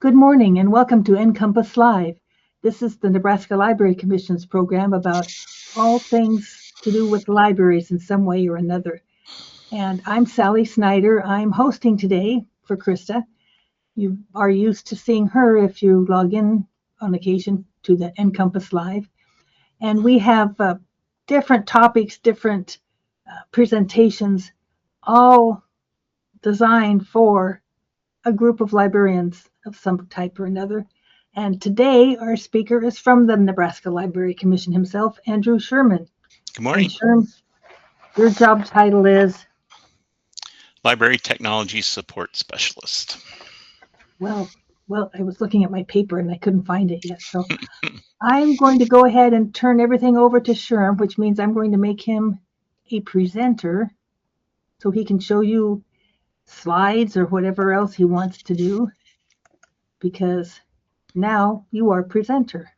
Good morning and welcome to NCompass Live. This is the Nebraska Library Commission's program about all things to do with libraries in some way or another. And I'm Sally Snyder. I'm hosting today for Krista. You are used to seeing her if you log in on occasion to the NCompass Live. And we have different topics, different presentations, all designed for a group of librarians of some type or another. And today our speaker is from the Nebraska Library Commission himself, Andrew Sherman. Good morning. And Sherm, your job title is? Library Technology Support Specialist. Well, I was looking at my paper and I couldn't find it yet. So I'm going to go ahead and turn everything over to Sherm, which means I'm going to make him a presenter so he can show you slides or whatever else he wants to do, because now you are presenter.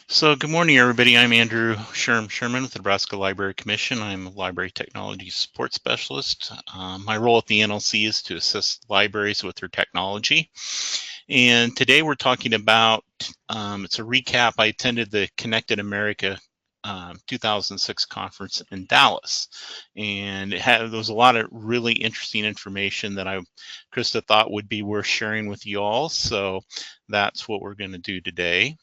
So good morning, everybody. I'm Andrew Sherman with the Nebraska Library Commission. I'm a Library Technology Support Specialist. My role at the NLC is to assist libraries with their technology. And today we're talking about, it's a recap. I attended the Connected America 2006 conference in Dallas, and there was a lot of really interesting information that Krista thought would be worth sharing with you all. So that's what we're going to do today.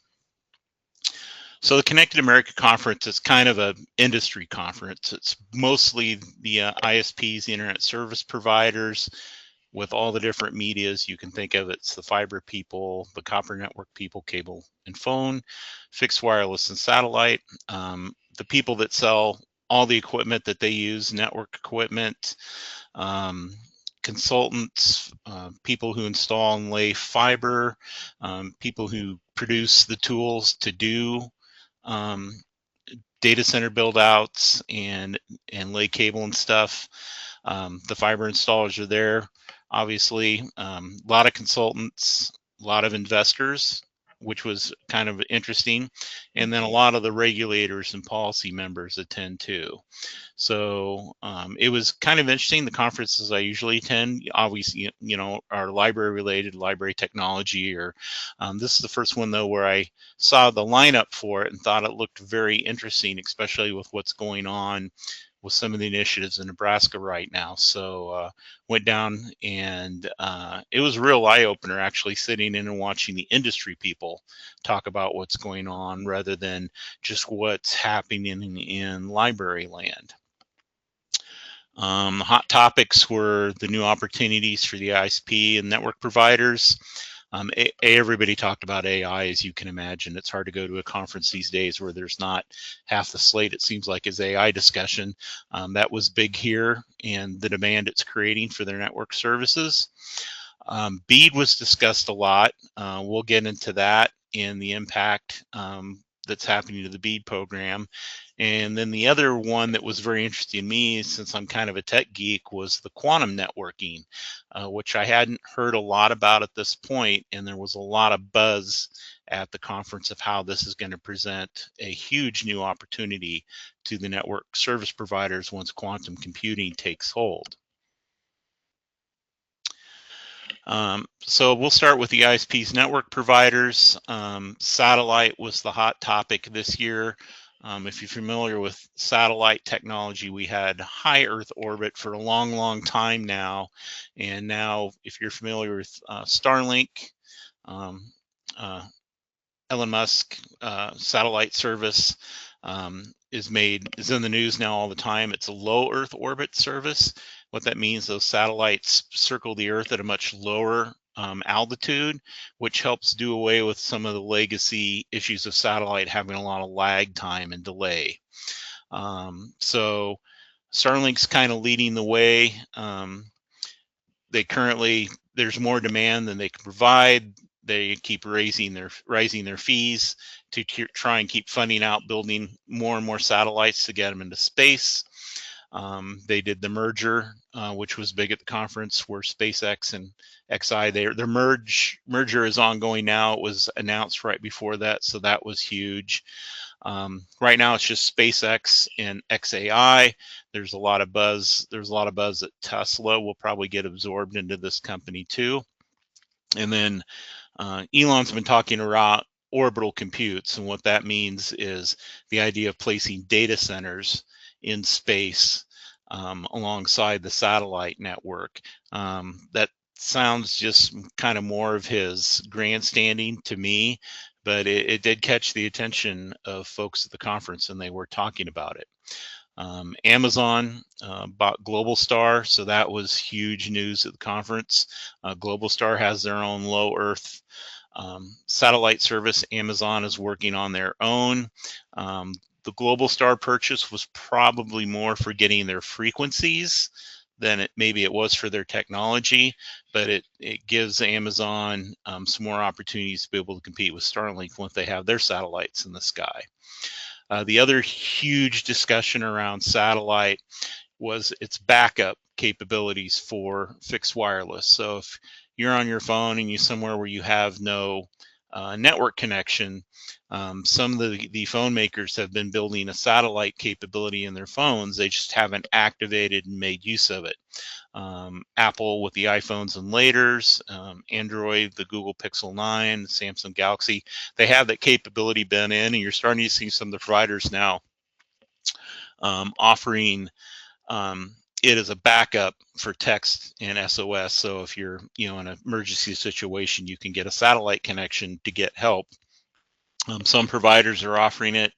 So the Connected America Conference is kind of an industry conference. It's mostly the ISPs, the internet service providers, with all the different medias you can think of. It's the fiber people, the copper network people, cable and phone, fixed wireless and satellite, the people that sell all the equipment that they use, network equipment, consultants, people who install and lay fiber, people who produce the tools to do data center build outs and lay cable and stuff. The fiber installers are there, obviously. A lot of consultants, a lot of investors, which was kind of interesting, and then a lot of the regulators and policy members attend too. So it was kind of interesting. The conferences I usually attend, obviously, are library related, library technology, or this is the first one though where I saw the lineup for it and thought it looked very interesting, especially with what's going on with some of the initiatives in Nebraska right now. So went down, and it was a real eye-opener actually sitting in and watching the industry people talk about what's going on rather than just what's happening in library land. Hot topics were the new opportunities for the ISP and network providers. Everybody talked about AI, as you can imagine. It's hard to go to a conference these days where there's not half the slate, it seems like, is AI discussion. That was big here, and the demand it's creating for their network services. BEAD was discussed a lot. We'll get into that and the impact that's happening to the BEAD program. And then the other one that was very interesting to me, since I'm kind of a tech geek, was the quantum networking, which I hadn't heard a lot about at this point, and there was a lot of buzz at the conference of how this is going to present a huge new opportunity to the network service providers once quantum computing takes hold. So we'll start with the ISPs network providers. Satellite was the hot topic this year. If you're familiar with satellite technology, we had high Earth orbit for a long, long time now. And now, if you're familiar with Starlink, Elon Musk satellite service is in the news now all the time. It's a low Earth orbit service. What that means, those satellites circle the Earth at a much lower altitude, which helps do away with some of the legacy issues of satellite having a lot of lag time and delay. So Starlink's kind of leading the way. There's more demand than they can provide. They keep raising their fees to try and keep funding out building more and more satellites to get them into space. They did the merger, which was big at the conference, where SpaceX and XI, their merger is ongoing now. It was announced right before that, so that was huge. Right now, it's just SpaceX and XAI. There's a lot of buzz. There's a lot of buzz that Tesla will probably get absorbed into this company too. And then Elon's been talking about orbital computes, and what that means is the idea of placing data centers in space alongside the satellite network. That sounds just kind of more of his grandstanding to me, but it did catch the attention of folks at the conference, and they were talking about it. Amazon bought Globalstar, so that was huge news at the conference. Globalstar has their own low Earth satellite service. Amazon is working on their own. The Globalstar purchase was probably more for getting their frequencies than maybe it was for their technology, but it gives Amazon some more opportunities to be able to compete with Starlink once they have their satellites in the sky. The other huge discussion around satellite was its backup capabilities for fixed wireless. So if you're on your phone and you're somewhere where you have no network connection, some of the phone makers have been building a satellite capability in their phones. They just haven't activated and made use of it. Apple with the iPhones and laters, Android, the Google Pixel 9, Samsung Galaxy, they have that capability built in, and you're starting to see some of the providers now offering it as a backup for text and SOS. So if you're, in an emergency situation, you can get a satellite connection to get help. Some providers are offering it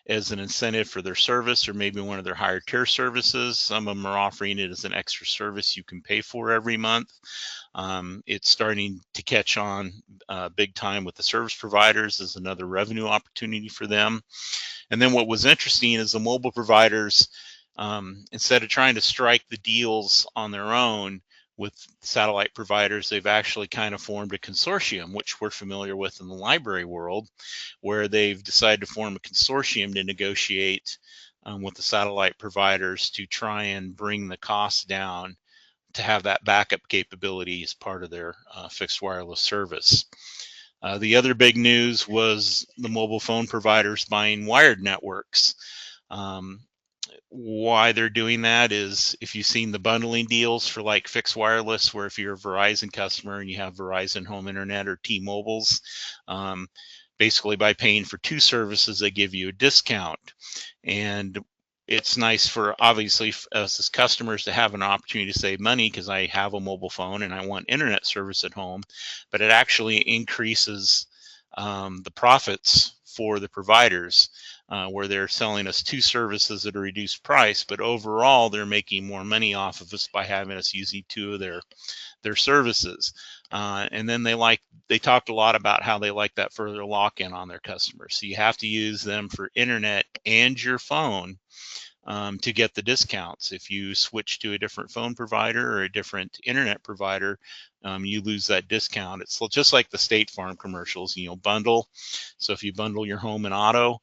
as an incentive for their service, or maybe one of their higher tier services. Some of them are offering it as an extra service you can pay for every month. It's starting to catch on big time with the service providers as another revenue opportunity for them. And then what was interesting is the mobile providers, instead of trying to strike the deals on their own with satellite providers, they've actually kind of formed a consortium, which we're familiar with in the library world, where they've decided to form a consortium to negotiate with the satellite providers to try and bring the costs down to have that backup capability as part of their fixed wireless service. The other big news was the mobile phone providers buying wired networks. Why they're doing that is, if you've seen the bundling deals for like fixed wireless, where if you're a Verizon customer and you have Verizon Home Internet or T-Mobile's, basically by paying for two services, they give you a discount. And it's nice for, obviously, us as customers to have an opportunity to save money because I have a mobile phone and I want internet service at home, but it actually increases the profits for the providers, where they're selling us two services at a reduced price, but overall they're making more money off of us by having us using two of their services. And then they talked a lot about how they like that further lock-in on their customers. So you have to use them for internet and your phone to get the discounts. If you switch to a different phone provider or a different internet provider, you lose that discount. It's just like the State Farm commercials, bundle. So if you bundle your home and auto,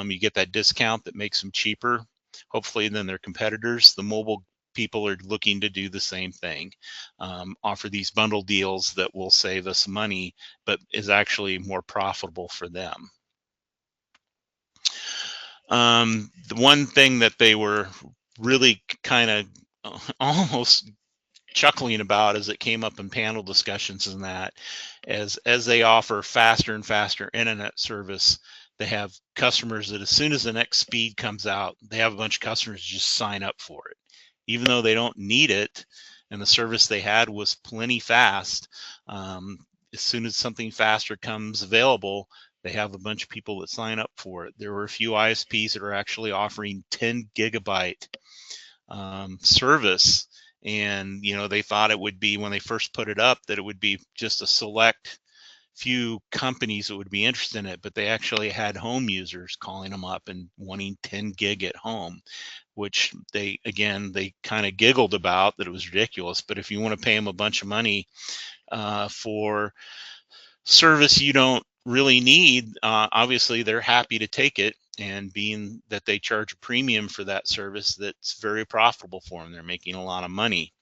you get that discount that makes them cheaper, hopefully, than their competitors. The mobile people are looking to do the same thing, offer these bundle deals that will save us money, but is actually more profitable for them. The one thing that they were really kind of almost chuckling about as it came up in panel discussions, and that as they offer faster and faster internet service, they have customers that as soon as the next speed comes out, they have a bunch of customers just sign up for it, even though they don't need it and the service they had was plenty fast. As soon as something faster comes available, they have a bunch of people that sign up for it. There were a few ISPs that are actually offering 10 gigabyte service. And, they thought it would be, when they first put it up, that it would be just a select few companies that would be interested in it, but they actually had home users calling them up and wanting 10 gig at home, which they kind of giggled about, that it was ridiculous. But if you want to pay them a bunch of money for service you don't really need, obviously they're happy to take it. And being that they charge a premium for that service, that's very profitable for them. They're making a lot of money.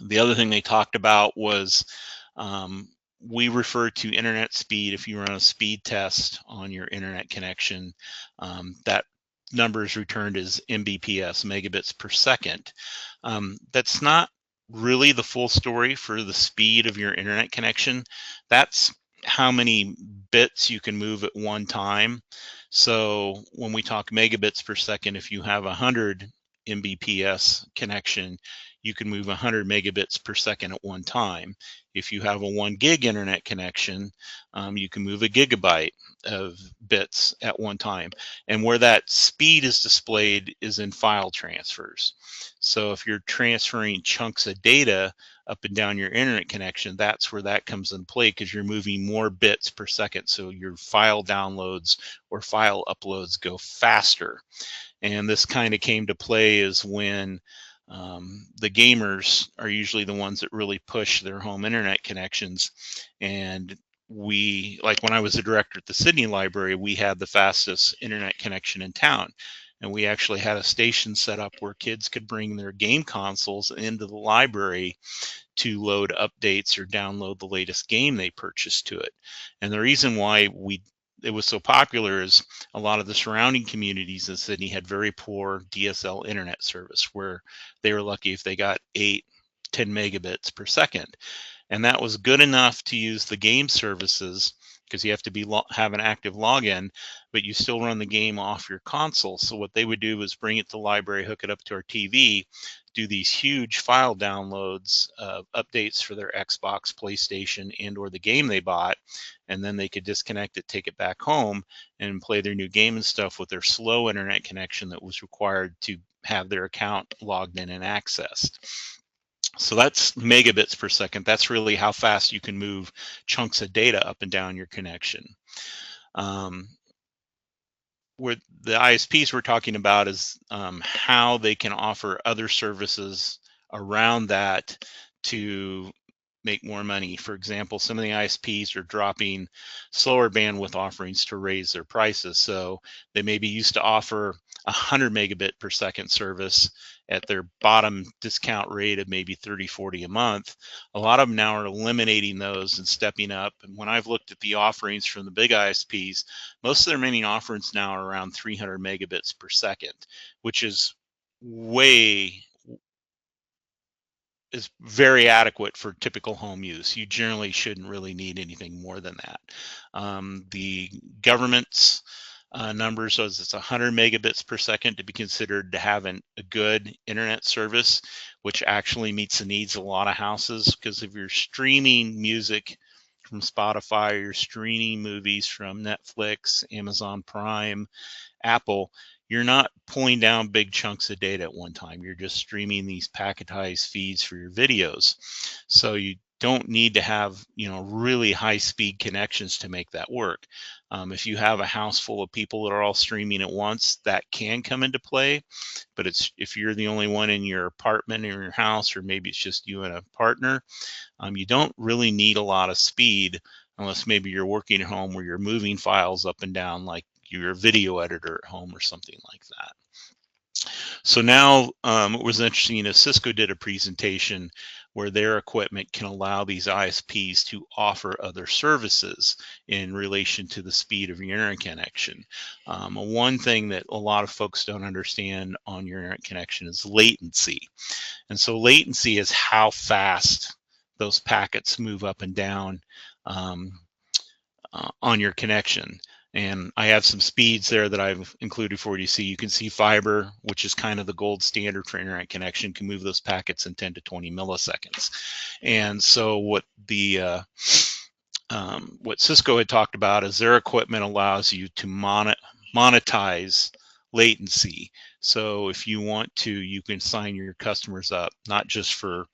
The other thing they talked about was we refer to internet speed. If you run a speed test on your internet connection, that number is returned as Mbps, megabits per second. That's not really the full story for the speed of your internet connection. That's how many bits you can move at one time. So when we talk megabits per second, if you have 100 Mbps connection, you can move 100 megabits per second at one time. If you have a 1 gig internet connection, you can move a gigabyte of bits at one time. And where that speed is displayed is in file transfers. So if you're transferring chunks of data up and down your internet connection, that's where that comes into play, because you're moving more bits per second. So your file downloads or file uploads go faster. And this kind of came to play is when the gamers are usually the ones that really push their home internet connections. And like when I was a director at the Sydney Library, we had the fastest internet connection in town. And we actually had a station set up where kids could bring their game consoles into the library to load updates or download the latest game they purchased to it. And the reason why it was so popular is a lot of the surrounding communities in Sydney had very poor DSL internet service, where they were lucky if they got 8, 10 megabits per second. And that was good enough to use the game services, because you have to have an active login, but you still run the game off your console. So what they would do was bring it to the library, hook it up to our TV, do these huge file downloads of updates for their Xbox, PlayStation, and or the game they bought, and then they could disconnect it, take it back home, and play their new game and stuff with their slow internet connection that was required to have their account logged in and accessed. So that's megabits per second. That's really how fast you can move chunks of data up and down your connection. Where the ISPs we're talking about is how they can offer other services around that to make more money. For example, some of the ISPs are dropping slower bandwidth offerings to raise their prices. So they maybe used to offer 100 megabit per second service at their bottom discount rate of maybe 30, 40 a month. A lot of them now are eliminating those and stepping up. And when I've looked at the offerings from the big ISPs, most of their remaining offerings now are around 300 megabits per second, which is is very adequate for typical home use. You generally shouldn't really need anything more than that. The government's numbers says it's 100 megabits per second to be considered to have a good internet service, which actually meets the needs of a lot of houses. Because if you're streaming music from Spotify, or you're streaming movies from Netflix, Amazon Prime, Apple, you're not pulling down big chunks of data at one time. You're just streaming these packetized feeds for your videos. So you don't need to have, really high speed connections to make that work. If you have a house full of people that are all streaming at once, that can come into play. But if you're the only one in your apartment or your house, or maybe it's just you and a partner, you don't really need a lot of speed, unless maybe you're working at home where you're moving files up and down, like you're a video editor at home or something like that. So now what was interesting is Cisco did a presentation where their equipment can allow these ISPs to offer other services in relation to the speed of your internet connection. One thing that a lot of folks don't understand on your internet connection is latency. And so latency is how fast those packets move up and down on your connection. And I have some speeds there that I've included for you to see. You can see fiber, which is kind of the gold standard for internet connection, can move those packets in 10 to 20 milliseconds. And so what Cisco had talked about is their equipment allows you to monetize latency. So if you want to, you can sign your customers up, not just for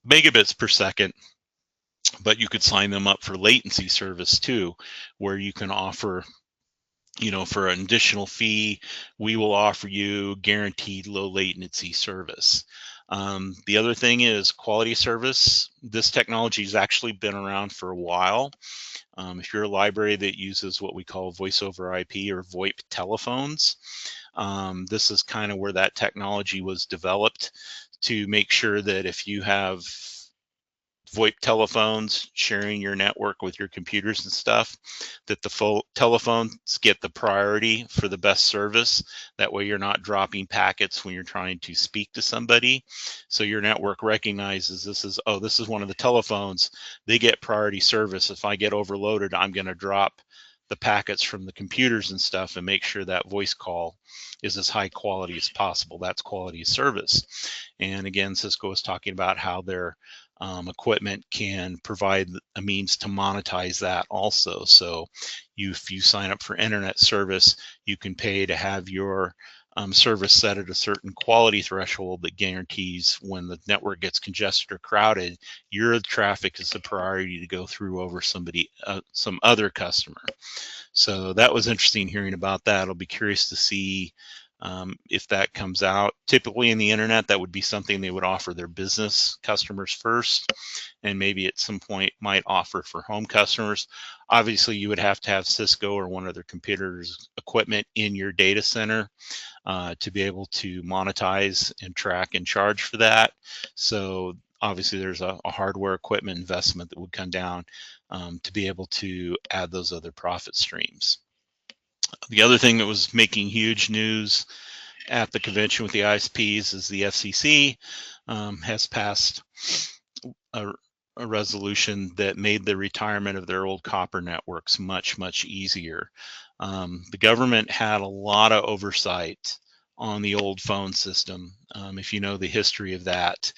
megabits per second, but you could sign them up for latency service too, where you can offer, for an additional fee, we will offer you guaranteed low latency service. The other thing is quality service. This technology has actually been around for a while. If you're a library that uses what we call voice over IP or VoIP telephones, this is kind of where that technology was developed to make sure that if you have VoIP telephones sharing your network with your computers and stuff, that the telephones get the priority for the best service. That way you're not dropping packets when you're trying to speak to somebody. So your network recognizes this is one of the telephones. They get priority service. If I get overloaded, I'm going to drop the packets from the computers and stuff and make sure that voice call is as high quality as possible. That's quality of service. And again, Cisco is talking about how their equipment can provide a means to monetize that also. So if you sign up for internet service, you can pay to have your service set at a certain quality threshold that guarantees when the network gets congested or crowded, your traffic is the priority to go through over some other customer. So that was interesting hearing about that. I'll be curious to see if that comes out. Typically in the internet, that would be something they would offer their business customers first, and maybe at some point might offer for home customers. Obviously, you would have to have Cisco or one of their competitors' equipment in your data center to be able to monetize and track and charge for that. So obviously there's a hardware equipment investment that would come down to be able to add those other profit streams. The other thing that was making huge news at the convention with the ISPs is the FCC has passed a resolution that made the retirement of their old copper networks much, much easier. The government had a lot of oversight on the old phone system. If you know the history of that,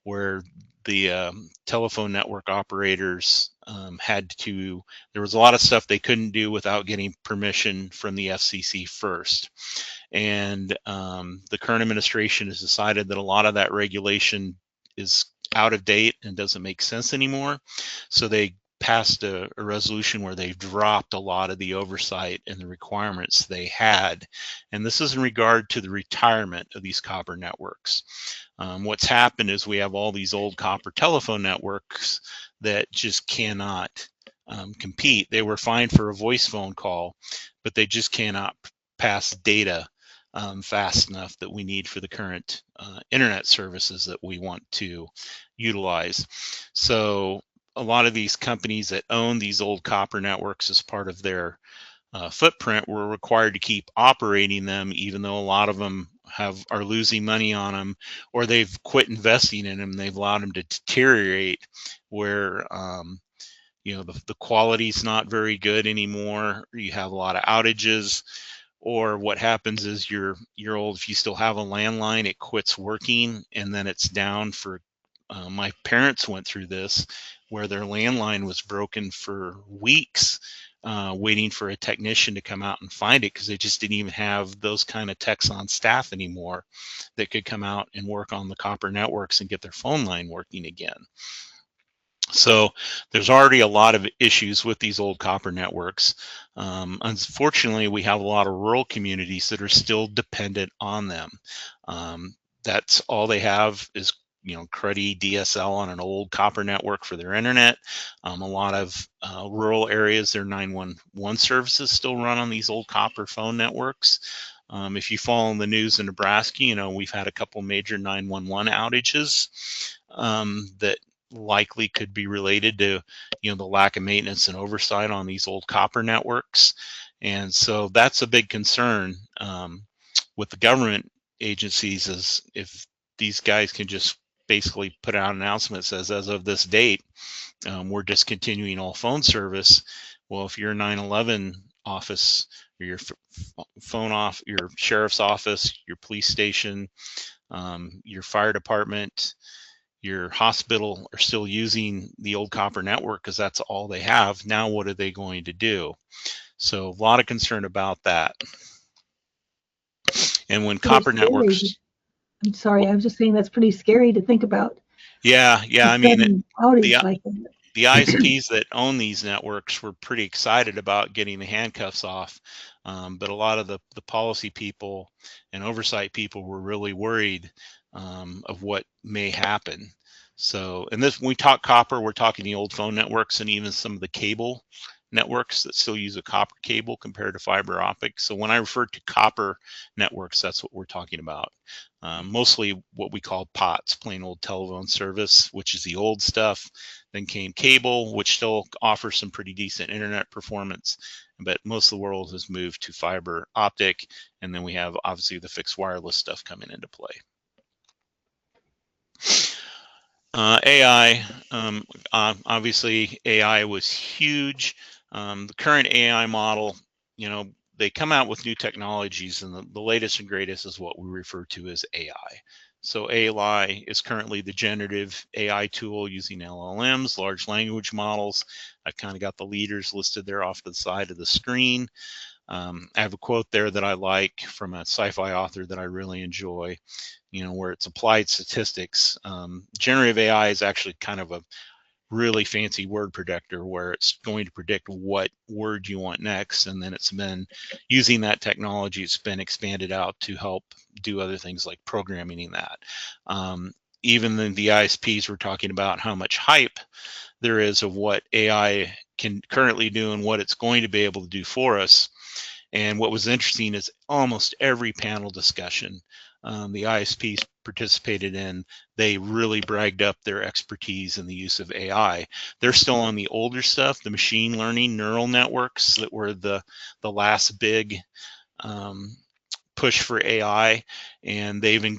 where the telephone network operators there was a lot of stuff they couldn't do without getting permission from the FCC first. And the current administration has decided that a lot of that regulation is out of date and doesn't make sense anymore. So they passed a resolution where they've dropped a lot of the oversight and the requirements they had. And this is in regard to the retirement of these copper networks. What's happened is we have all these old copper telephone networks that just cannot compete. They were fine for a voice phone call, but they just cannot pass data fast enough that we need for the current internet services that we want to utilize. So a lot of these companies that own these old copper networks as part of their footprint were required to keep operating them, even though a lot of them are losing money on them, or they've quit investing in them. They've allowed them to deteriorate where the quality's not very good anymore. You have a lot of outages. Or what happens is your old, if you still have a landline, it quits working and then it's down for, my parents went through this where their landline was broken for weeks, waiting for a technician to come out and find it because they just didn't even have those kind of techs on staff anymore that could come out and work on the copper networks and get their phone line working again. So there's already a lot of issues with these old copper networks. Unfortunately, we have a lot of rural communities that are still dependent on them. That's all they have is cruddy DSL on an old copper network for their internet. A lot of rural areas, their 911 services still run on these old copper phone networks. If you follow the news in Nebraska, we've had a couple major 911 outages that likely could be related to the lack of maintenance and oversight on these old copper networks. And so that's a big concern with the government agencies, is if these guys can just basically put out an announcement that says, as of this date, we're discontinuing all phone service. Well, if you're a 911 office or your phone off, your sheriff's office, your police station, your fire department, your hospital are still using the old copper network because that's all they have. Now, what are they going to do? So a lot of concern about that. And when copper networks... I'm sorry, I was just saying that's pretty scary to think about. Yeah. I mean, outage like that. The ISPs that own these networks were pretty excited about getting the handcuffs off. But a lot of the policy people and oversight people were really worried of what may happen. So, and this, when we talk copper, we're talking the old phone networks and even some of the cable networks that still use a copper cable compared to fiber optic. So when I refer to copper networks, that's what we're talking about. Mostly what we call POTS, plain old telephone service, which is the old stuff. Then came cable, which still offers some pretty decent internet performance, but most of the world has moved to fiber optic. And then we have obviously the fixed wireless stuff coming into play. AI, obviously AI was huge. The current AI model, you know, they come out with new technologies, and the latest and greatest is what we refer to as AI. So AI is currently the generative AI tool using LLMs, large language models. I've kind of got the leaders listed there off to the side of the screen. I have a quote there that I like from a sci-fi author that I really enjoy, you know, where it's applied statistics. Generative AI is actually kind of a really fancy word predictor where it's going to predict what word you want next, and then it's been using that technology, it's been expanded out to help do other things like programming that. Even the ISPs were talking about how much hype there is of what AI can currently do and what it's going to be able to do for us. And what was interesting is almost every panel discussion the ISPs participated in, they really bragged up their expertise in the use of AI. They're still on the older stuff, the machine learning neural networks that were the last big push for AI, and they've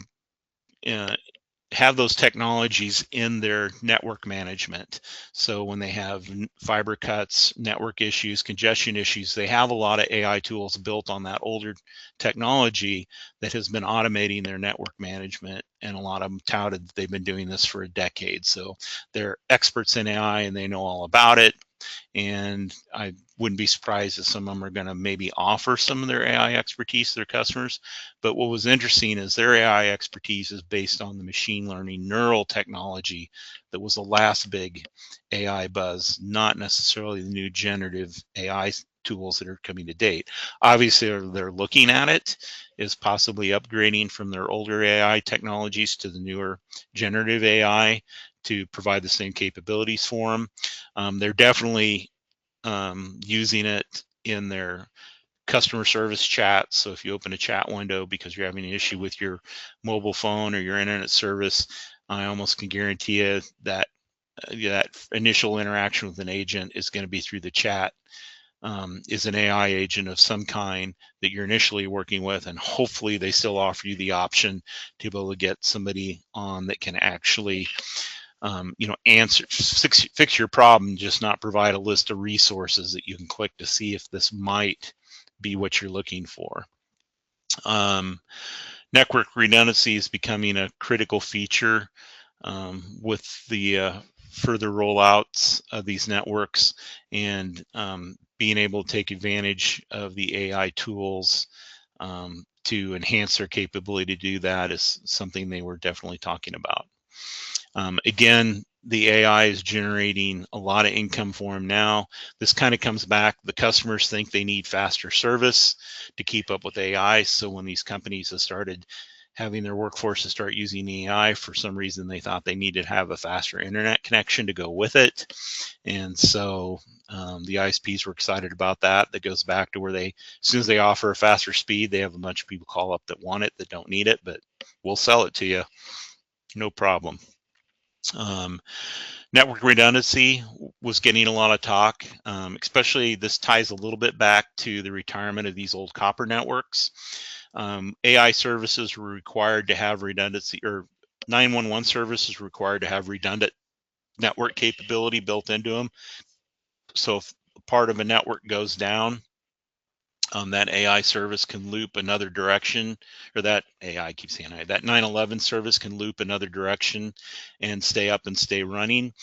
have those technologies in their network management. So when they have fiber cuts, network issues, congestion issues, they have a lot of AI tools built on that older technology that has been automating their network management. And a lot of them touted that they've been doing this for a decade. So they're experts in AI and they know all about it. And I wouldn't be surprised if some of them are going to maybe offer some of their AI expertise to their customers. But what was interesting is their AI expertise is based on the machine learning neural technology that was the last big AI buzz, not necessarily the new generative AI tools that are coming to date. Obviously, they're looking at it is possibly upgrading from their older AI technologies to the newer generative AI to provide the same capabilities for them. They're definitely using it in their customer service chat. So if you open a chat window because you're having an issue with your mobile phone or your internet service, I almost can guarantee you that that initial interaction with an agent is going to be through the chat. Is an AI agent of some kind that you're initially working with, and hopefully they still offer you the option to be able to get somebody on that can actually fix your problem, just not provide a list of resources that you can click to see if this might be what you're looking for. Network redundancy is becoming a critical feature with the further rollouts of these networks, and being able to take advantage of the AI tools to enhance their capability to do that is something they were definitely talking about. Again, the AI is generating a lot of income for them now. This kind of comes back. The customers think they need faster service to keep up with AI. So when these companies have started having their workforce start using AI, for some reason they thought they needed to have a faster internet connection to go with it. And so the ISPs were excited about that. That goes back to where they, as soon as they offer a faster speed, they have a bunch of people call up that want it, that don't need it, but we'll sell it to you. No problem. Network redundancy was getting a lot of talk, especially this ties a little bit back to the retirement of these old copper networks. AI services were required to have redundancy, or 911 services required to have redundant network capability built into them. So if part of a network goes down, that AI service can loop another direction, or that AI keeps saying that 911 service can loop another direction and stay up and stay running.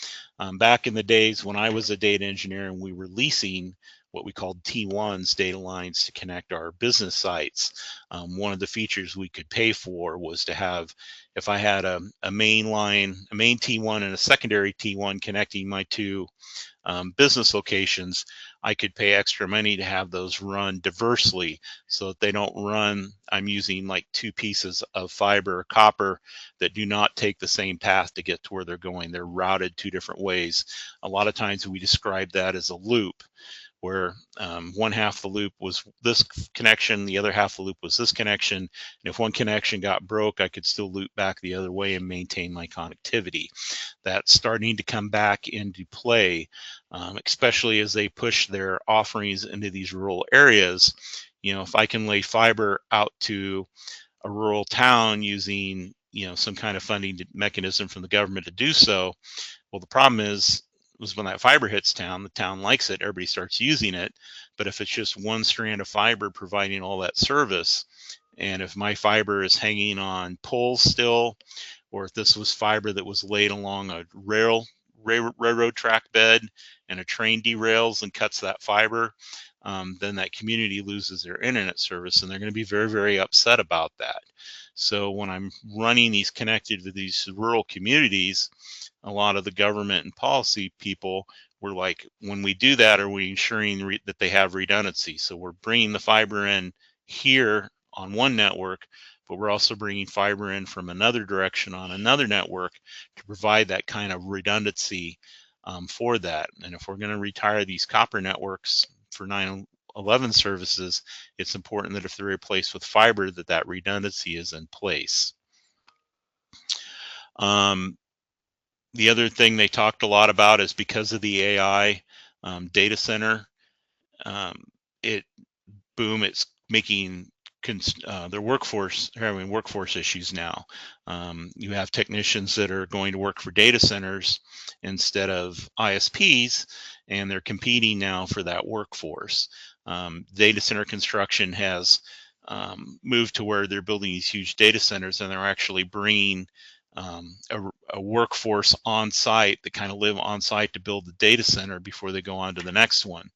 Back in the days when I was a data engineer and we were leasing what we called T1s, data lines to connect our business sites, one of the features we could pay for was to have, if I had a main line, a main T1 and a secondary T1 connecting my two business locations, I could pay extra money to have those run diversely so that they don't run, I'm using like two pieces of fiber or copper that do not take the same path to get to where they're going. They're routed two different ways. A lot of times we describe that as a loop, where one half of the loop was this connection, the other half of the loop was this connection. And if one connection got broke, I could still loop back the other way and maintain my connectivity. That's starting to come back into play, especially as they push their offerings into these rural areas. If I can lay fiber out to a rural town using some kind of funding mechanism from the government to do so, well, the problem is when that fiber hits town, the town likes it, everybody starts using it. But if it's just one strand of fiber providing all that service, and if my fiber is hanging on poles still, or if this was fiber that was laid along a railroad track bed and a train derails and cuts that fiber, then that community loses their internet service, and they're going to be very, very upset about that. So when I'm running these connected to these rural communities, a lot of the government and policy people were like, when we do that, are we ensuring that they have redundancy? So we're bringing the fiber in here on one network, but we're also bringing fiber in from another direction on another network to provide that kind of redundancy for that. And if we're going to retire these copper networks for 9/11 services, it's important that if they're replaced with fiber, that redundancy is in place. The other thing they talked a lot about is because of the AI data center, it's making their workforce, having workforce issues now. You have technicians that are going to work for data centers instead of ISPs, and they're competing now for that workforce. Data center construction has moved to where they're building these huge data centers, and they're actually bringing a workforce on site that kind of live on site to build the data center before they go on to the next one.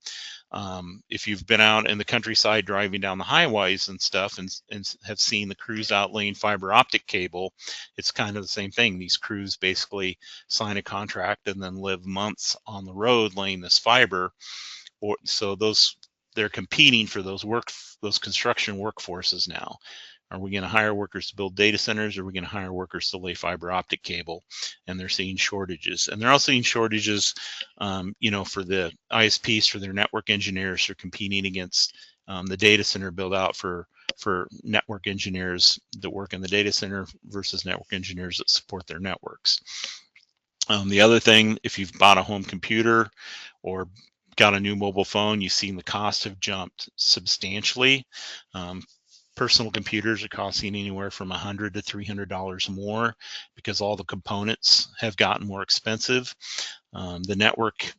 If you've been out in the countryside driving down the highways and stuff and have seen the crews out laying fiber optic cable, it's kind of the same thing. These crews basically sign a contract and then live months on the road laying this fiber. So they're competing for those construction workforces now. Are we going to hire workers to build data centers, or are we going to hire workers to lay fiber optic cable? And they're seeing shortages. And they're also seeing shortages, for the ISPs, for their network engineers. They're competing against the data center build out for network engineers that work in the data center versus network engineers that support their networks. The other thing, if you've bought a home computer or got a new mobile phone, you've seen the costs have jumped substantially. Personal computers are costing anywhere from $100 to $300 more because all the components have gotten more expensive. The network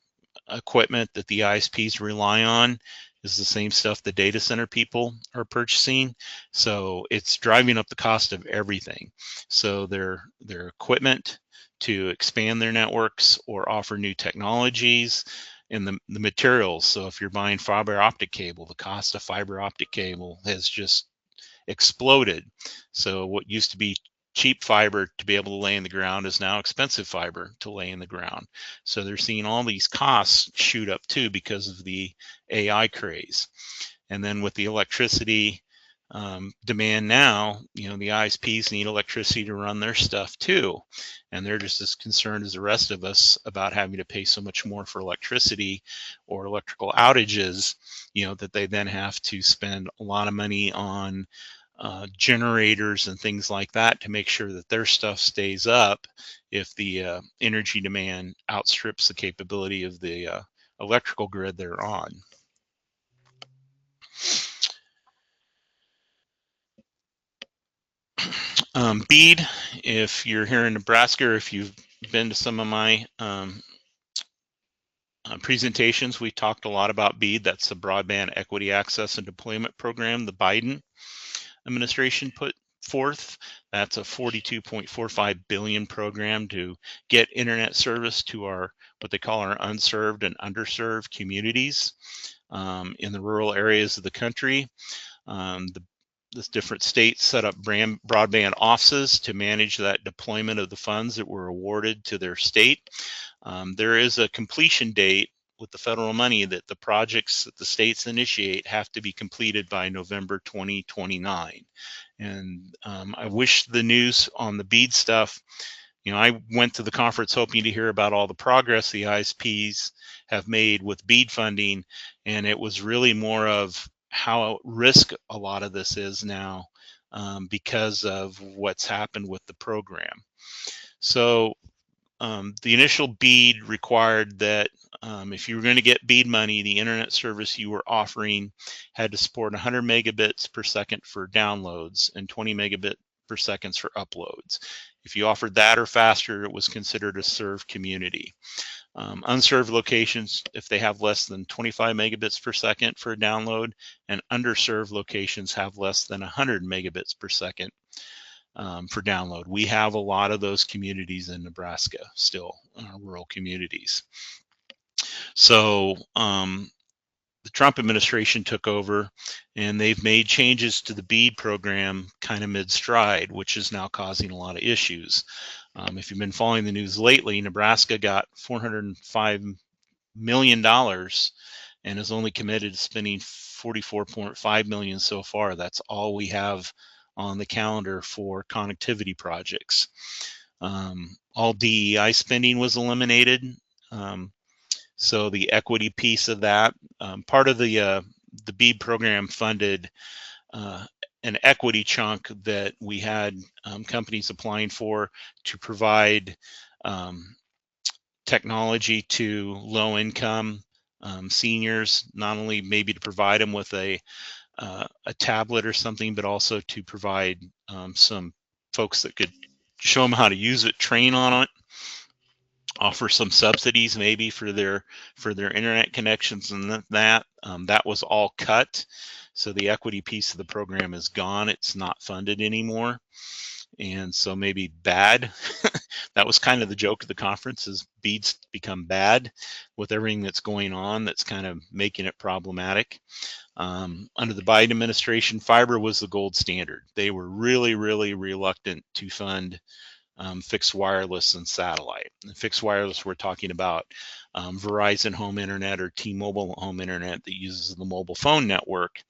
equipment that the ISPs rely on is the same stuff the data center people are purchasing. So it's driving up the cost of everything. So their equipment to expand their networks or offer new technologies, and the materials. So if you're buying fiber optic cable, the cost of fiber optic cable has just exploded. So what used to be cheap fiber to be able to lay in the ground is now expensive fiber to lay in the ground. So they're seeing all these costs shoot up too because of the AI craze. And then with the electricity demand now, the ISPs need electricity to run their stuff too. And they're just as concerned as the rest of us about having to pay so much more for electricity or electrical outages, that they then have to spend a lot of money on generators and things like that to make sure that their stuff stays up if the energy demand outstrips the capability of the electrical grid they're on. BEAD, if you're here in Nebraska, or if you've been to some of my presentations, we talked a lot about BEAD. That's the Broadband Equity Access and Deployment Program the Biden administration put forth. That's a $42.45 billion program to get internet service to what they call our unserved and underserved communities in the rural areas of the country. The different states set up broadband offices to manage that deployment of the funds that were awarded to their state. There is a completion date with the federal money that the projects that the states initiate have to be completed by November 2029. And I wish the news on the BEAD stuff I went to the conference hoping to hear about all the progress the ISPs have made with BEAD funding, and it was really more of how at risk a lot of this is now because of what's happened with the program. So the initial BEAD required that if you were going to get BEAD money, the internet service you were offering had to support 100 megabits per second for downloads and 20 megabit per second for uploads. If you offered that or faster, it was considered a served community. Unserved locations, if they have less than 25 megabits per second for a download, and underserved locations have less than 100 megabits per second for download. We have a lot of those communities in Nebraska still, rural communities. So the Trump administration took over, and they've made changes to the BEAD program kind of mid-stride, which is now causing a lot of issues. If you've been following the news lately, Nebraska got $405 million and is only committed to spending $44.5 million so far. That's all we have on the calendar for connectivity projects. All DEI spending was eliminated. So the equity piece of that, part of the BEAD program funded an equity chunk that we had companies applying for to provide technology to low-income seniors, not only maybe to provide them with a tablet or something, but also to provide some folks that could show them how to use it, train on it, offer some subsidies maybe for their internet connections, and that was all cut. So the equity piece of the program is gone. It's not funded anymore. And so maybe bad. That was kind of the joke of the conference, is BEAD's become bad with everything that's going on that's kind of making it problematic. Under the Biden administration, fiber was the gold standard. They were really, really reluctant to fund fixed wireless and satellite. And fixed wireless, we're talking about Verizon home internet or T-Mobile home internet that uses the mobile phone network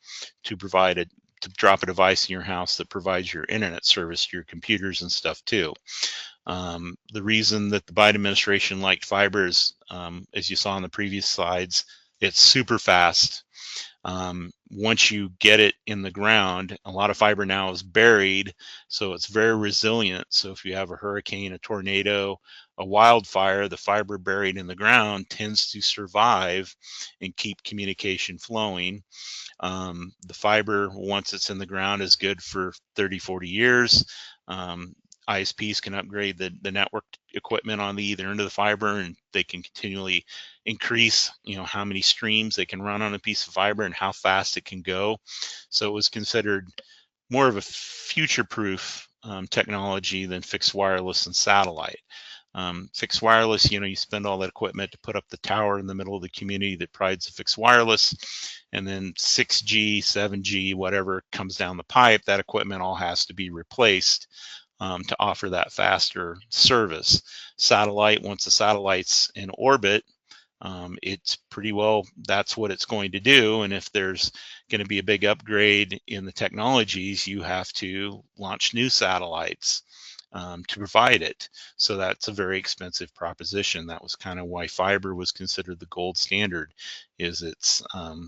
to provide to drop a device in your house that provides your internet service to your computers and stuff too. The reason that the Biden administration liked fiber is, as you saw in the previous slides, it's super fast. Once you get it in the ground, a lot of fiber now is buried, so it's very resilient. So if you have a hurricane, a tornado, a wildfire, the fiber buried in the ground tends to survive and keep communication flowing. The fiber, once it's in the ground, is good for 30, 40 years. ISPs can upgrade the network equipment on the either end of the fiber, and they can continually increase, how many streams they can run on a piece of fiber and how fast it can go. So it was considered more of a future-proof technology than fixed wireless and satellite. Fixed wireless, you spend all that equipment to put up the tower in the middle of the community that provides the fixed wireless, and then 6G, 7G, whatever comes down the pipe, that equipment all has to be replaced to offer that faster service. Satellite, once the satellite's in orbit, it's pretty well, that's what it's going to do. And if there's going to be a big upgrade in the technologies, you have to launch new satellites to provide it. So that's a very expensive proposition. That was kind of why fiber was considered the gold standard, is it's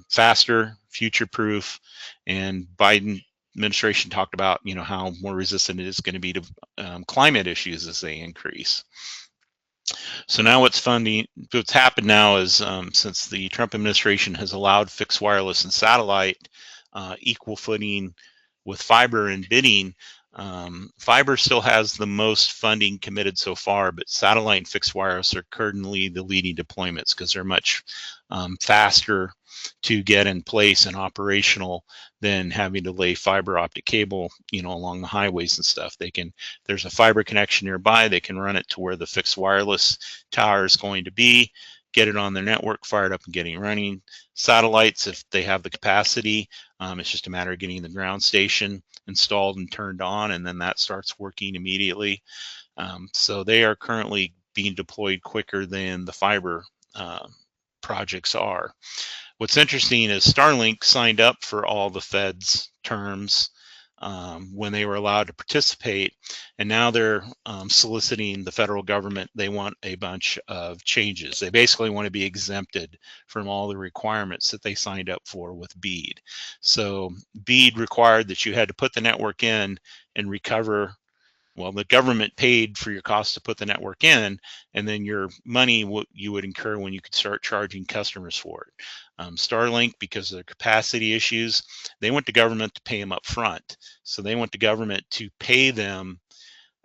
faster, future-proof, and Biden administration talked about, how more resistant it is going to be to climate issues as they increase. So now what's happened now is since the Trump administration has allowed fixed wireless and satellite equal footing with fiber and bidding, fiber still has the most funding committed so far, but satellite and fixed wireless are currently the leading deployments because they're much faster to get in place and operational than having to lay fiber optic cable, along the highways and stuff. There's a fiber connection nearby, they can run it to where the fixed wireless tower is going to be, get it on their network, fire it up and getting running. Satellites, if they have the capacity, it's just a matter of getting the ground station installed and turned on, and then that starts working immediately. So they are currently being deployed quicker than the fiber projects are. What's interesting is Starlink signed up for all the Fed's terms when they were allowed to participate, and now they're soliciting the federal government. They want a bunch of changes. They basically want to be exempted from all the requirements that they signed up for with BEAD. So BEAD required that you had to put the network in and recover. Well, the government paid for your cost to put the network in, and then your money you would incur when you could start charging customers for it. Starlink, because of their capacity issues, they want the government to pay them up front. So they want the government to pay them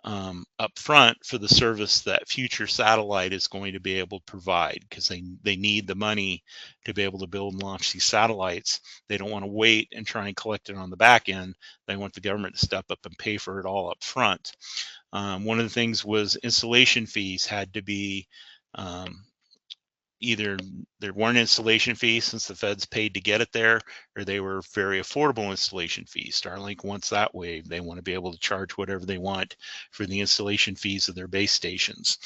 up front for the service that future satellite is going to be able to provide, because they need the money to be able to build and launch these satellites. They don't want to wait and try and collect it on the back end. They want the government to step up and pay for it all up front. One of the things was installation fees had to be either there weren't installation fees since the feds paid to get it there, or they were very affordable installation fees. Starlink wants that way. They want to be able to charge whatever they want for the installation fees of their base stations.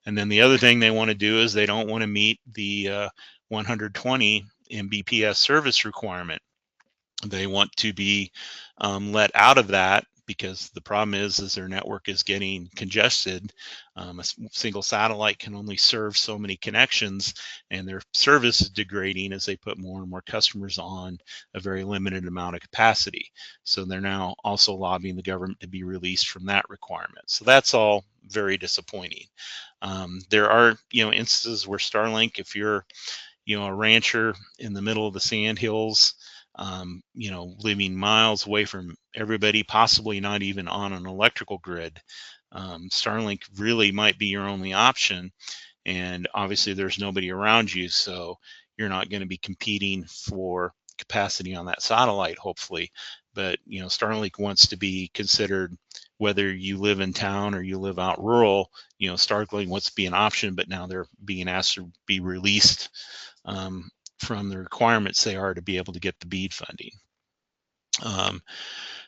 And then the other thing they want to do is they don't want to meet the 120 Mbps service requirement. They want to be let out of that, because the problem is their network is getting congested. A single satellite can only serve so many connections, and their service is degrading as they put more and more customers on a very limited amount of capacity. So they're now also lobbying the government to be released from that requirement. So that's all very disappointing. There are, instances where Starlink, if you're, a rancher in the middle of the sandhills, living miles away from everybody, possibly not even on an electrical grid, Starlink really might be your only option. And obviously there's nobody around you, so you're not going to be competing for capacity on that satellite, hopefully. But Starlink wants to be considered, whether you live in town or you live out rural. Starlink wants to be an option, but now they're being asked to be released from the requirements they are to be able to get the BEAD funding.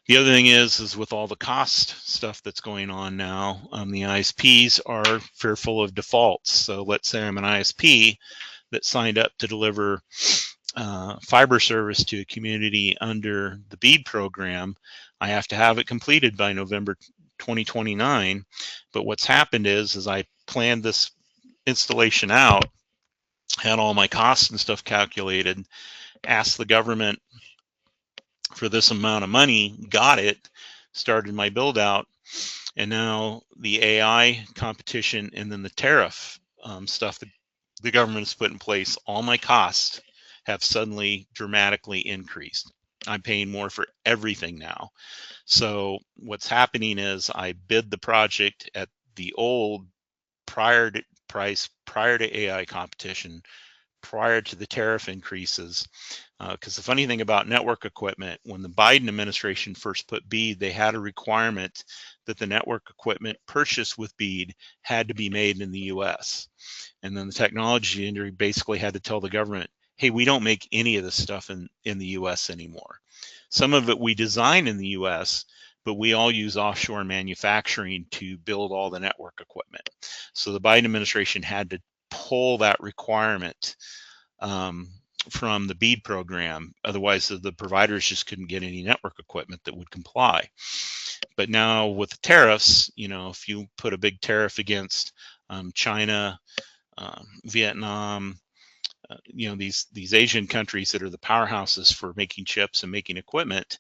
The other thing is with all the cost stuff that's going on now, the ISPs are fearful of defaults. So let's say I'm an ISP that signed up to deliver fiber service to a community under the BEAD program. I have to have it completed by November 2029. But what's happened is I planned this installation out, had all my costs and stuff calculated, asked the government for this amount of money, got it, started my build out, and now the AI competition and then the tariff stuff that the government has put in place, all my costs have suddenly dramatically increased. I'm paying more for everything now. So what's happening is I bid the project at the old prior to AI competition, prior to the tariff increases. Because the funny thing about network equipment, when the Biden administration first put BEAD, they had a requirement that the network equipment purchased with BEAD had to be made in the US. And then the technology industry basically had to tell the government, hey, we don't make any of this stuff in the US anymore. Some of it we design in the US, but we all use offshore manufacturing to build all the network equipment. So the Biden administration had to pull that requirement from the BEAD program. Otherwise, the providers just couldn't get any network equipment that would comply. But now with the tariffs, if you put a big tariff against China, Vietnam, these Asian countries that are the powerhouses for making chips and making equipment,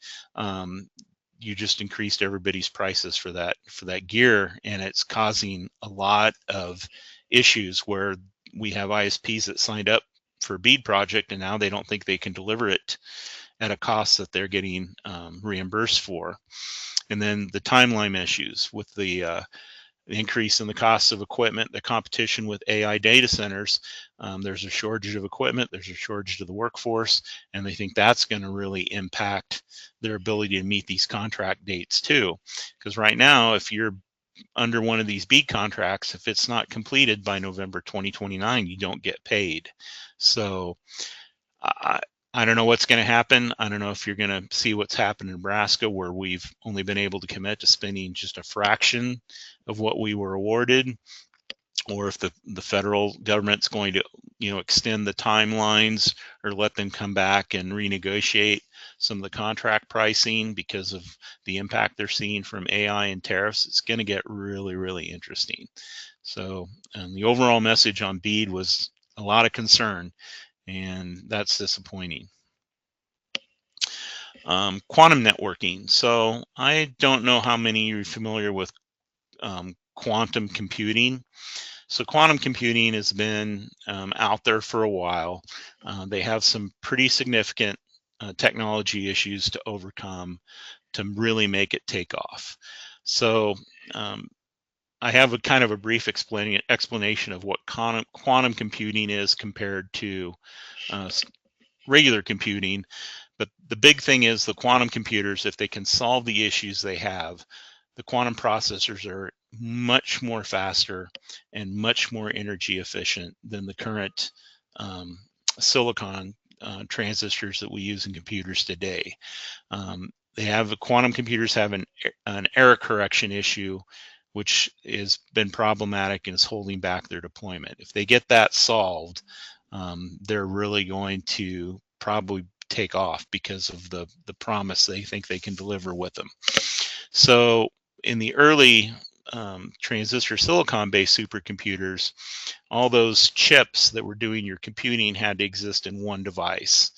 you just increased everybody's prices for that gear, and it's causing a lot of issues where we have ISPs that signed up for a BEAD project, and now they don't think they can deliver it at a cost that they're getting reimbursed for. And then the timeline issues with the increase in the cost of equipment, the competition with AI data centers. There's a shortage of equipment, there's a shortage of the workforce, and they think that's going to really impact their ability to meet these contract dates too. Because right now, if you're under one of these BEAD contracts, if it's not completed by November 2029, you don't get paid. So I don't know what's going to happen. I don't know if you're going to see what's happened in Nebraska, where we've only been able to commit to spending just a fraction of what we were awarded. or if the federal government's going to, extend the timelines or let them come back and renegotiate some of the contract pricing because of the impact they're seeing from AI and tariffs. It's going to get really, really interesting. So the overall message on BEAD was a lot of concern, and that's disappointing. Quantum networking. So I don't know how many are familiar with quantum computing. So quantum computing has been out there for a while. They have some pretty significant technology issues to overcome to really make it take off. So I have a kind of a brief explanation of what quantum computing is compared to regular computing. But the big thing is the quantum computers, if they can solve the issues they have, the quantum processors are much more faster and much more energy efficient than the current silicon transistors that we use in computers today. Quantum computers have an error correction issue, which has been problematic and is holding back their deployment. If they get that solved, they're really going to probably take off because of the promise they think they can deliver with them. So in the early transistor silicon-based supercomputers, all those chips that were doing your computing had to exist in one device.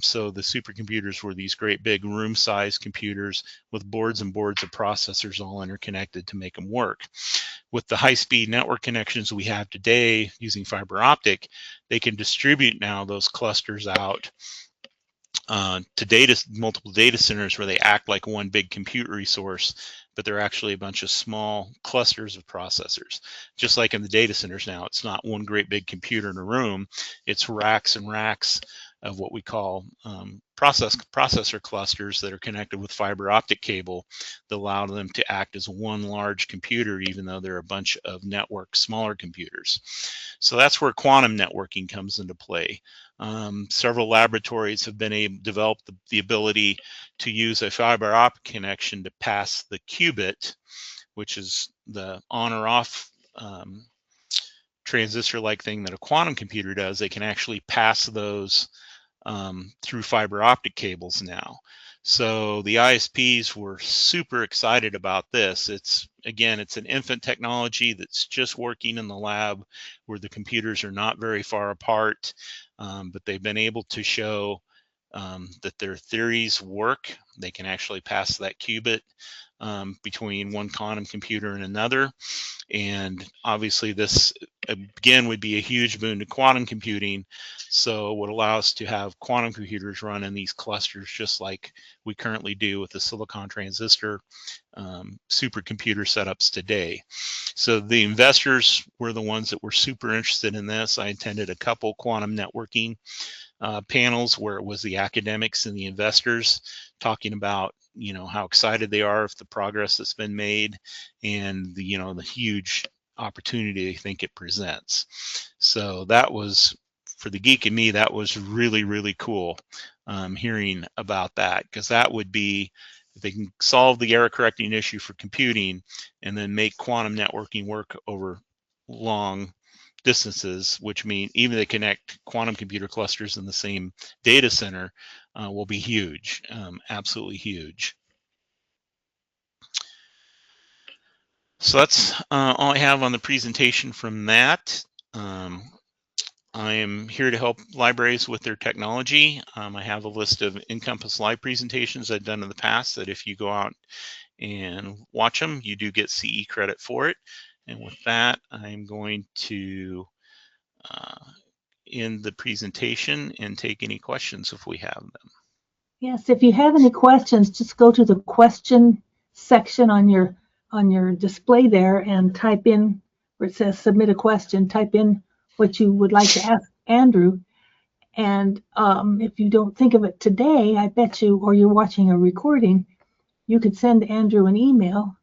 So the supercomputers were these great big room-sized computers with boards and boards of processors all interconnected to make them work. With the high-speed network connections we have today using fiber optic, they can distribute now those clusters out to multiple data centers where they act like one big compute resource, but they're actually a bunch of small clusters of processors. Just like in the data centers now, it's not one great big computer in a room, it's racks and racks of what we call processor clusters that are connected with fiber optic cable that allow them to act as one large computer, even though they're a bunch of network smaller computers. So that's where quantum networking comes into play. Several laboratories have been developed the ability to use a fiber optic connection to pass the qubit, which is the on or off transistor-like thing that a quantum computer does. They can actually pass those through fiber optic cables now. So the ISPs were super excited about this. It's an infant technology that's just working in the lab where the computers are not very far apart, but they've been able to show that their theories work. They can actually pass that qubit between one quantum computer and another. And obviously this again would be a huge boon to quantum computing. So it would allow us to have quantum computers run in these clusters just like we currently do with the silicon transistor supercomputer setups today. So the investors were the ones that were super interested in this. I attended a couple quantum networking panels where it was the academics and the investors talking about how excited they are with the progress that's been made and the huge opportunity they think it presents. So that was, for the geek in me, that was really, really cool hearing about that, because that would be, if they can solve the error correcting issue for computing and then make quantum networking work over long distances, which mean even they connect quantum computer clusters in the same data center, will be huge, absolutely huge. So that's all I have on the presentation from that. I am here to help libraries with their technology. I have a list of NCompass live presentations I've done in the past that if you go out and watch them, you do get CE credit for it. And with that, I'm going to end the presentation and take any questions if we have them. Yes, if you have any questions, just go to the question section on your display there and type in where it says submit a question, type in what you would like to ask Andrew. And if you don't think of it today, I bet you, or you're watching a recording, you could send Andrew an email.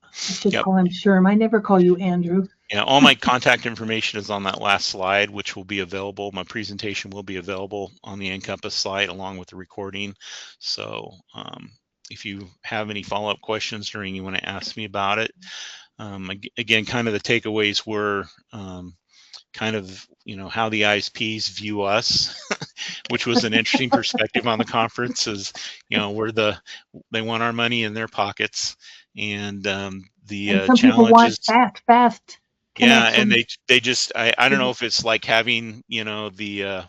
I should call him Sherm. I never call you Andrew. Yeah, all my contact information is on that last slide, which will be available. My presentation will be available on the NCompass site along with the recording. So if you have any follow-up questions or you want to ask me about it, Again, kind of the takeaways were kind of, how the ISPs view us, which was an interesting perspective on the conference. Is, they want our money in their pockets, and And the some people want challenges. fast Yeah, and connections. they just, I don't know if it's like having, the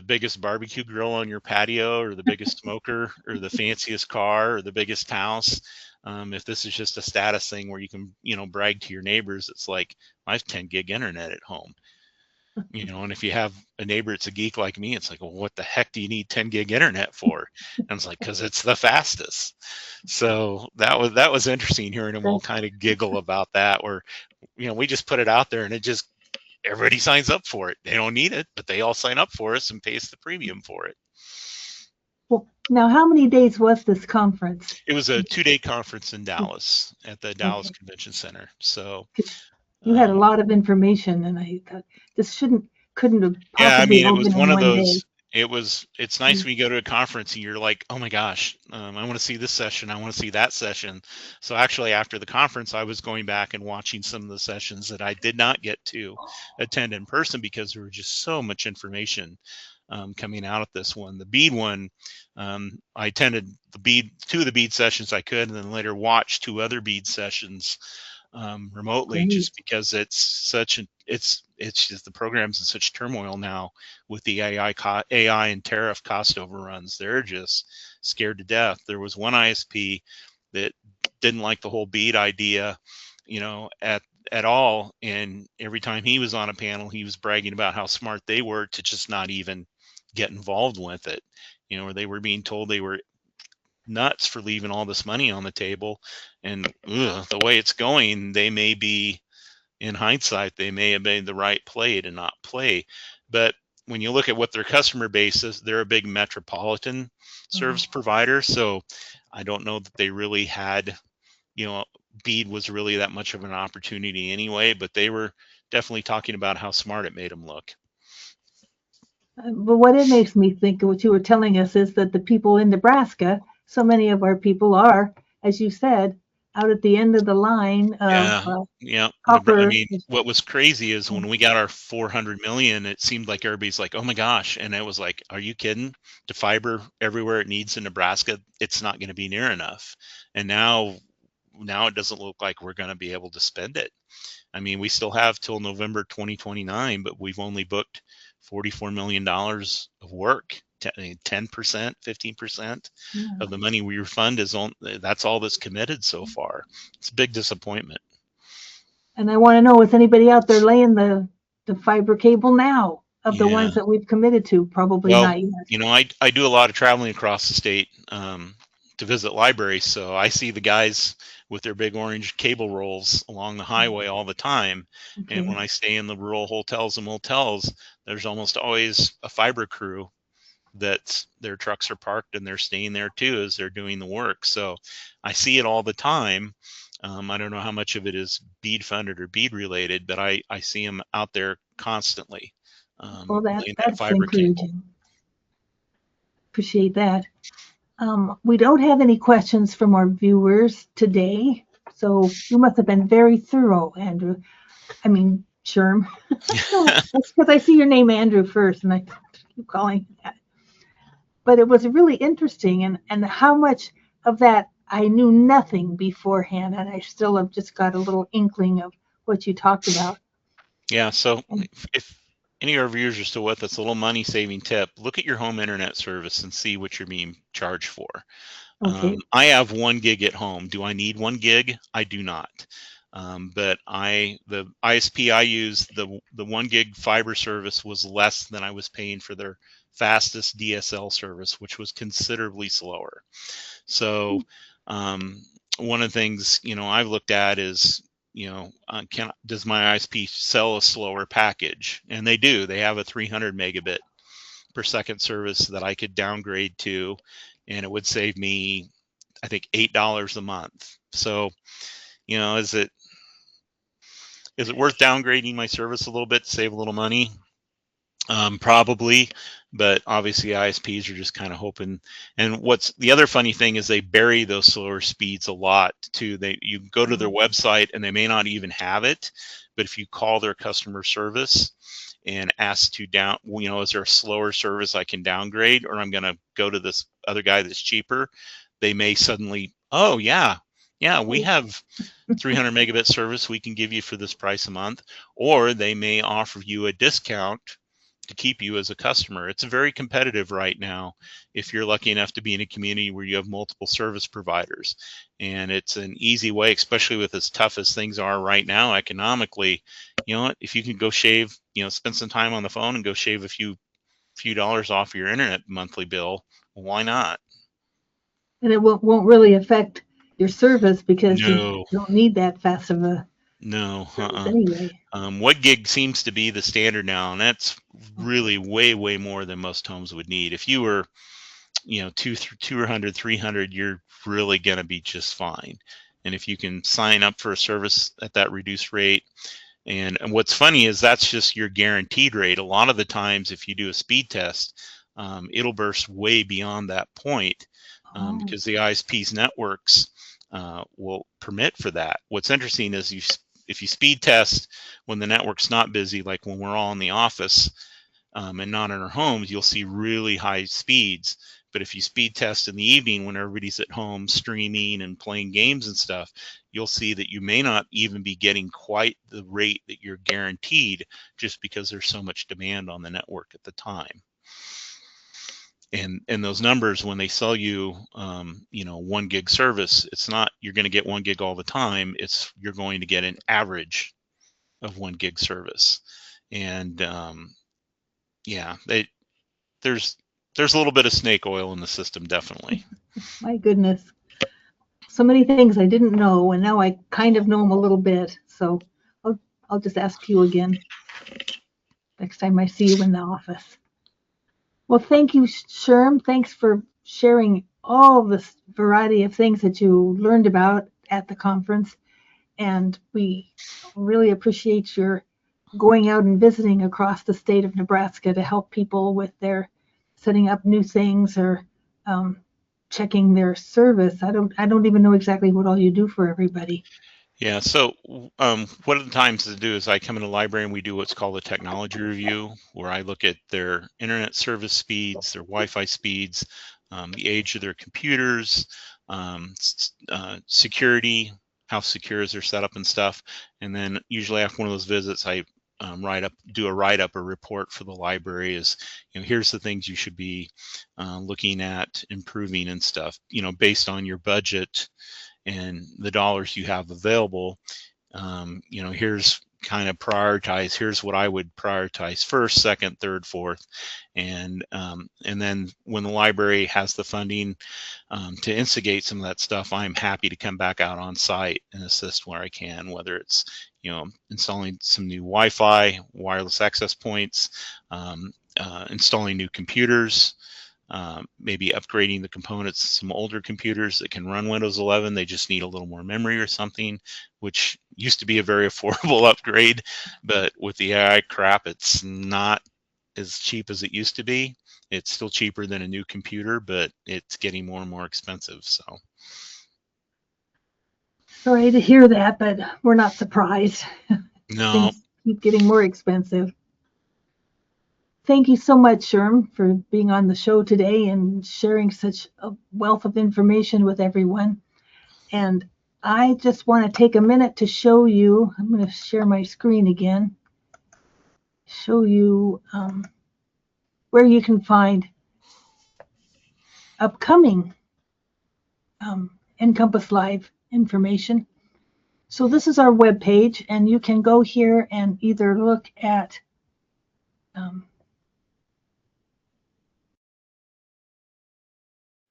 biggest barbecue grill on your patio, or the biggest smoker, or the fanciest car, or the biggest house. If this is just a status thing where you can, brag to your neighbors, it's like, I have 10 gig internet at home. And if you have a neighbor that's a geek like me, it's like, well, what the heck do you need 10 gig internet for? And it's like, because it's the fastest. So that was interesting, hearing them all kind of giggle about that. Or, we just put it out there, and everybody signs up for it. They don't need it, but they all sign up for us and pay us the premium for it. Well, now, how many days was this conference? It was a 2-day conference in Dallas at the Dallas Okay. Convention Center. So You had a lot of information, and I thought this couldn't have yeah, I possibly mean, it all was been one in of one day. those. It's nice when you go to a conference and you're like, oh my gosh, I want to see this session. I want to see that session. So actually, after the conference, I was going back and watching some of the sessions that I did not get to attend in person, because there was just so much information coming out of this one. The BEAD one, I attended two of the BEAD sessions I could, and then later watched 2 other BEAD sessions remotely, Great. just because it's just the program's in such turmoil now with the AI and tariff cost overruns. They're just scared to death. There was one ISP that didn't like the whole BEAD idea, at all, and every time he was on a panel, he was bragging about how smart they were to just not even get involved with it. Or they were being told they were nuts for leaving all this money on the table, and the way it's going, they may be, in hindsight, they may have made the right play to not play. But when you look at what their customer base is, they're a big metropolitan service provider. So I don't know that they really had, BEAD was really that much of an opportunity anyway, but they were definitely talking about how smart it made them look. But what it makes me think of what you were telling us is that the people in Nebraska, so many of our people are, as you said, out at the end of the line of Yeah, yeah. I copper. mean, what was crazy is when we got our 400 million, it seemed like everybody's like, "Oh my gosh!" And it was like, "Are you kidding? To fiber everywhere it needs in Nebraska, it's not going to be near enough." And now it doesn't look like we're going to be able to spend it. I mean, we still have till November 2029, but we've only booked $44 million of work. 10%, 15% of the money we refund that's all that's committed so far. It's a big disappointment. And I want to know, is anybody out there laying the fiber cable now of the Yeah. ones that we've committed to? Probably Well, not yet. I do a lot of traveling across the state to visit libraries, so I see the guys with their big orange cable rolls along the highway all the time. And Okay. when I stay in the rural hotels and motels, there's almost always a fiber crew that their trucks are parked and they're staying there too as they're doing the work. So I see it all the time. I don't know how much of it is BEAD funded or BEAD related, but I see them out there constantly Well, laying that that's fiber cable. encouraging. Appreciate that. We don't have any questions from our viewers today, so you must have been very thorough, Andrew. I mean, Sherm. That's because I see your name Andrew first, and I keep calling you that. But it was really interesting, and how much of that I knew nothing beforehand, and I still have just got a little inkling of what you talked about. Yeah, so And, if any of our viewers are still with us, a little money saving tip: look at your home internet service and see what you're being charged for. okay. I have 1 gig at home. Do I need 1 gig? I do not. But the ISP I use, the 1 gig fiber service was less than I was paying for their fastest DSL service, which was considerably slower. So one of the things I've looked at is does my ISP sell a slower package? And they do. They have a 300 megabit per second service that I could downgrade to, and it would save me, I think, $8 a month. So, is it worth downgrading my service a little bit to save a little money? Probably, but obviously ISPs are just kind of hoping. And what's the other funny thing is they bury those slower speeds a lot too. You go to their website and they may not even have it, but if you call their customer service and ask to is there a slower service I can downgrade, or I'm going to go to this other guy that's cheaper, they may suddenly, oh yeah, we have 300 megabit service we can give you for this price a month, or they may offer you a discount to keep you as a customer. It's very competitive right now if you're lucky enough to be in a community where you have multiple service providers. And it's an easy way, especially with as tough as things are right now economically. You know what? If you can go shave, spend some time on the phone and go shave a few dollars off your internet monthly bill, well, why not? And it won't really affect your service because you No, don't need that fast of a no. service anyway. What gig seems to be the standard now, and that's really way more than most homes would need. If you were 200, 300, you're really going to be just fine. And if you can sign up for a service at that reduced rate, and what's funny is that's just your guaranteed rate. A lot of the times, if you do a speed test, it'll burst way beyond that point because the ISPs networks will permit for that. What's interesting is if you speed test when the network's not busy, like when we're all in the office and not in our homes, you'll see really high speeds. But if you speed test in the evening when everybody's at home streaming and playing games and stuff, you'll see that you may not even be getting quite the rate that you're guaranteed just because there's so much demand on the network at the time. And those numbers, when they sell you 1 gig service, it's not you're going to get 1 gig all the time. It's you're going to get an average of 1 gig service. And there's a little bit of snake oil in the system, definitely. My goodness. So many things I didn't know, and now I kind of know them a little bit. So I'll just ask you again next time I see you in the office. Well, thank you, Sherm. Thanks for sharing all this variety of things that you learned about at the conference. And we really appreciate your going out and visiting across the state of Nebraska to help people with their setting up new things or checking their service. I don't even know exactly what all you do for everybody. Yeah, so one of the times to do is I come in the library and we do what's called a technology review, where I look at their internet service speeds, their Wi-Fi speeds, the age of their computers, security, how secure is their setup and stuff. And then usually after one of those visits, I do a write-up or report for the library is, here's the things you should be looking at improving and stuff, based on your budget and the dollars you have available. Here's kind of prioritize. Here's what I would prioritize first, second, third, fourth, and then when the library has the funding to instigate some of that stuff, I'm happy to come back out on site and assist where I can, whether it's installing some new Wi-Fi, wireless access points, installing new computers. Maybe upgrading the components to some older computers that can run Windows 11. They just need a little more memory or something, which used to be a very affordable upgrade, but with the AI crap, it's not as cheap as it used to be. It's still cheaper than a new computer, but it's getting more and more expensive. So. Sorry to hear that, but we're not surprised. No. Things keep getting more expensive. Thank you so much, Sherm, for being on the show today and sharing such a wealth of information with everyone. And I just want to take a minute to show you, I'm going to share my screen again, show you where you can find upcoming NCompass Live information. So this is our webpage, and you can go here and either look at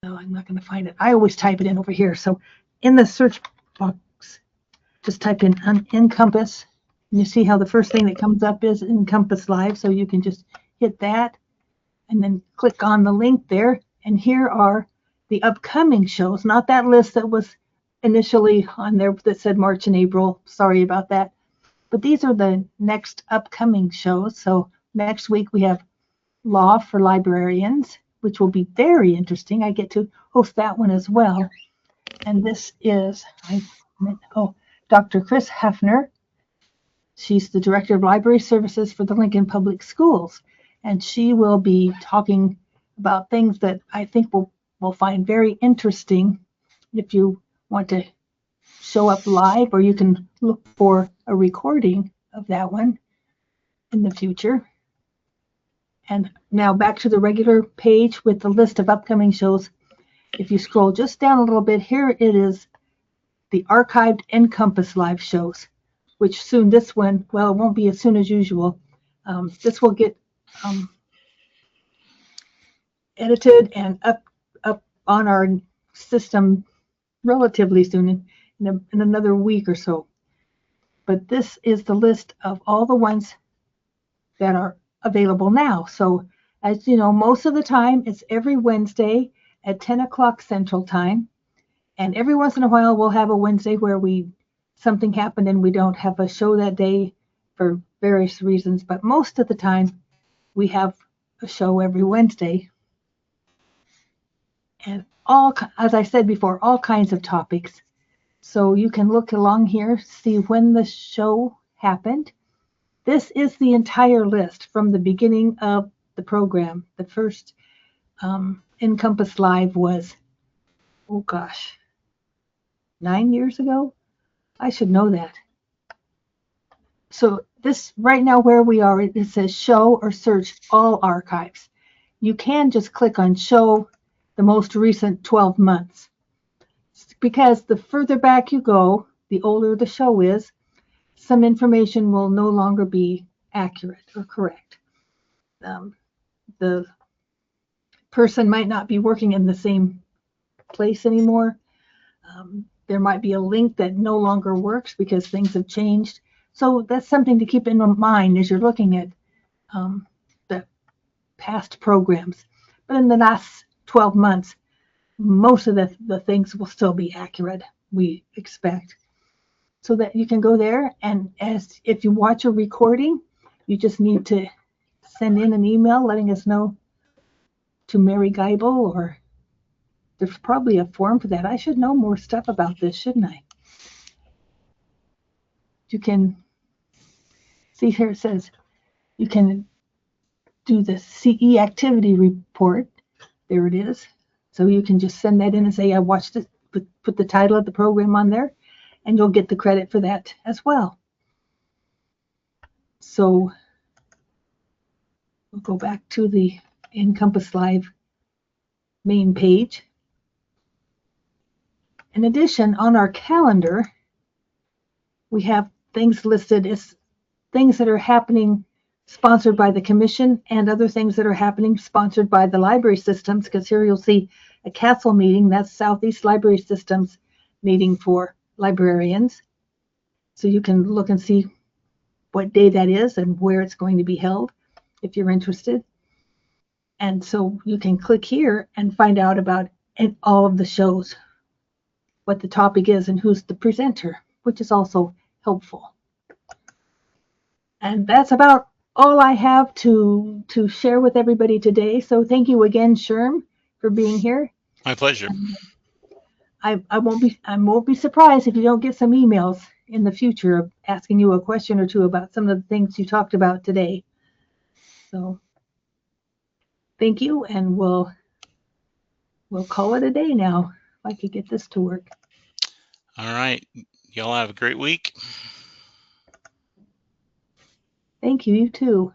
no, I'm not going to find it. I always type it in over here. So in the search box, just type in NCompass, and you see how the first thing that comes up is NCompass Live. So you can just hit that and then click on the link there. And here are the upcoming shows, not that list that was initially on there that said March and April. Sorry about that. But these are the next upcoming shows. So next week we have law for librarians, which will be very interesting. I get to host that one as well. And this is Dr. Chris Hefner. She's the Director of Library Services for the Lincoln Public Schools. And she will be talking about things that I think we'll find very interesting if you want to show up live, or you can look for a recording of that one in the future. And now back to the regular page with the list of upcoming shows. If you scroll just down a little bit, here it is, the archived NCompass live shows, which soon this one, well, it won't be as soon as usual. This will get edited and up on our system relatively soon, in another week or so. But this is the list of all the ones that are available now. So as you know, most of the time it's every Wednesday at 10 o'clock Central Time. And every once in a while we'll have a Wednesday where something happened and we don't have a show that day for various reasons. But most of the time we have a show every Wednesday. And as I said before, all kinds of topics. So you can look along here, see when the show happened. This is the entire list from the beginning of the program. The first NCompass Live was, 9 years ago? I should know that. So this, right now where we are, it says show or search all archives. You can just click on show the most recent 12 months. Because the further back you go, the older the show is, some information will no longer be accurate or correct. The person might not be working in the same place anymore. There might be a link that no longer works because things have changed. So that's something to keep in mind as you're looking at the past programs. But in the last 12 months, most of the things will still be accurate, we expect. So that you can go there, and if you watch a recording, you just need to send in an email letting us know to Mary Geibel, or there's probably a form for that. I should know more stuff about this, shouldn't I? You can see here it says you can do the CE activity report. There it is. So you can just send that in and say, I watched it, put the title of the program on there, and you'll get the credit for that as well. So we'll go back to the NCompass Live main page. In addition, on our calendar, we have things listed as things that are happening sponsored by the Commission, and other things that are happening sponsored by the library systems, because here you'll see a CASL meeting, that's Southeast Library Systems meeting for librarians. So you can look and see what day that is and where it's going to be held if you're interested. And so you can click here and find out about all of the shows, what the topic is and who's the presenter, which is also helpful. And that's about all I have to share with everybody today. So thank you again, Sherm, for being here. My pleasure. I won't be surprised if you don't get some emails in the future asking you a question or two about some of the things you talked about today. So thank you, and we'll call it a day now, if I could get this to work. All right. Y'all have a great week. Thank you, you too.